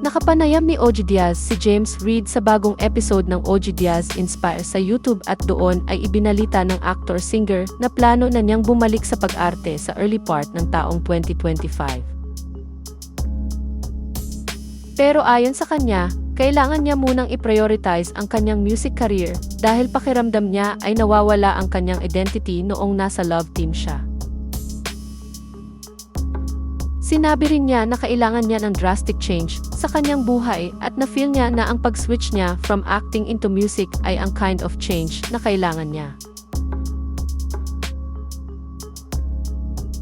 Nakapanayam ni OG Diaz si James Reid sa bagong episode ng OG Diaz Inspire sa YouTube at doon ay ibinalita ng actor-singer na plano na niyang bumalik sa pag-arte sa early part ng taong 2025. Pero ayon sa kanya, kailangan niya munang i-prioritize ang kanyang music career dahil pakiramdam niya ay nawawala ang kanyang identity noong nasa love team siya. Sinabi rin niya na kailangan niya ng drastic change sa kanyang buhay at na-feel niya na ang pag-switch niya from acting into music ay ang kind of change na kailangan niya.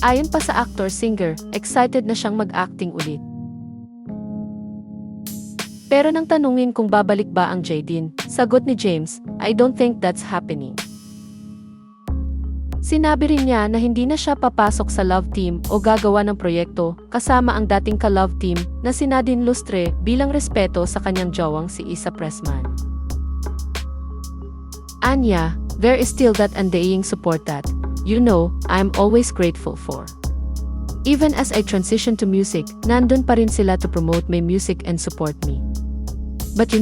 Ayon pa sa actor-singer, excited na siyang mag-acting ulit. Pero nang tanungin kung babalik ba ang Jaydeen, sagot ni James, "I don't think that's happening." Sinabi rin niya na hindi na siya papasok sa love team o gagawa ng proyekto kasama ang dating ka-love team na si Nadine Lustre bilang respeto sa kanyang jowang si Issa Pressman. Anya, there is still that undying support that, I'm always grateful for. Even as I transition to music, nandun pa rin sila to promote my music and support me. But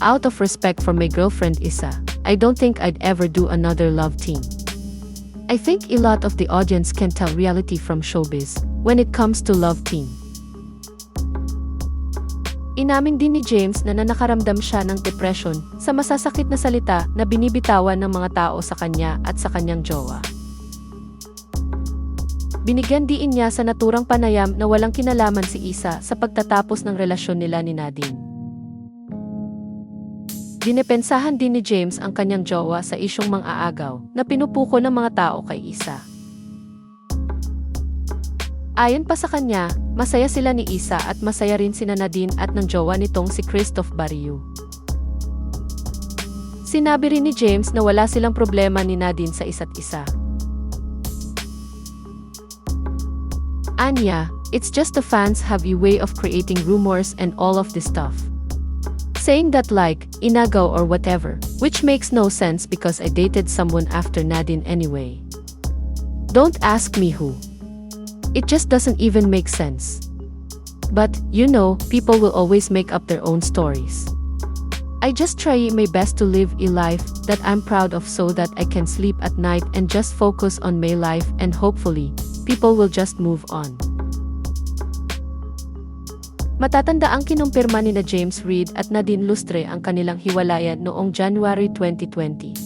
out of respect for my girlfriend Issa, I don't think I'd ever do another love team. I think a lot of the audience can tell reality from showbiz when it comes to love team. Inamin din ni James na nakaramdam siya ng depression sa masasakit na salita na binibitawan ng mga tao sa kanya at sa kanyang jowa. Binigyan diin niya sa naturang panayam na walang kinalaman si Issa sa pagtatapos ng relasyon nila ni Nadine. Dinepensahan din ni James ang kanyang jowa sa isyong mang-aagaw na pinupuko ng mga tao kay Issa. Ayon pa sa kanya, masaya sila ni Issa at masaya rin sina Nadine at ng jowa nitong si Christoph Barriu. Sinabi rin ni James na wala silang problema ni Nadine sa isa't isa. Anya, it's just the fans have a way of creating rumors and all of this stuff. Saying that like, inagaw or whatever, which makes no sense because I dated someone after Nadine anyway. Don't ask me who. It just doesn't even make sense. But, people will always make up their own stories. I just try my best to live a life that I'm proud of so that I can sleep at night and just focus on my life and hopefully, people will just move on. Matatanda ang kinumpirma ni James Reid at Nadine Lustre ang kanilang hiwalayan noong January 2020.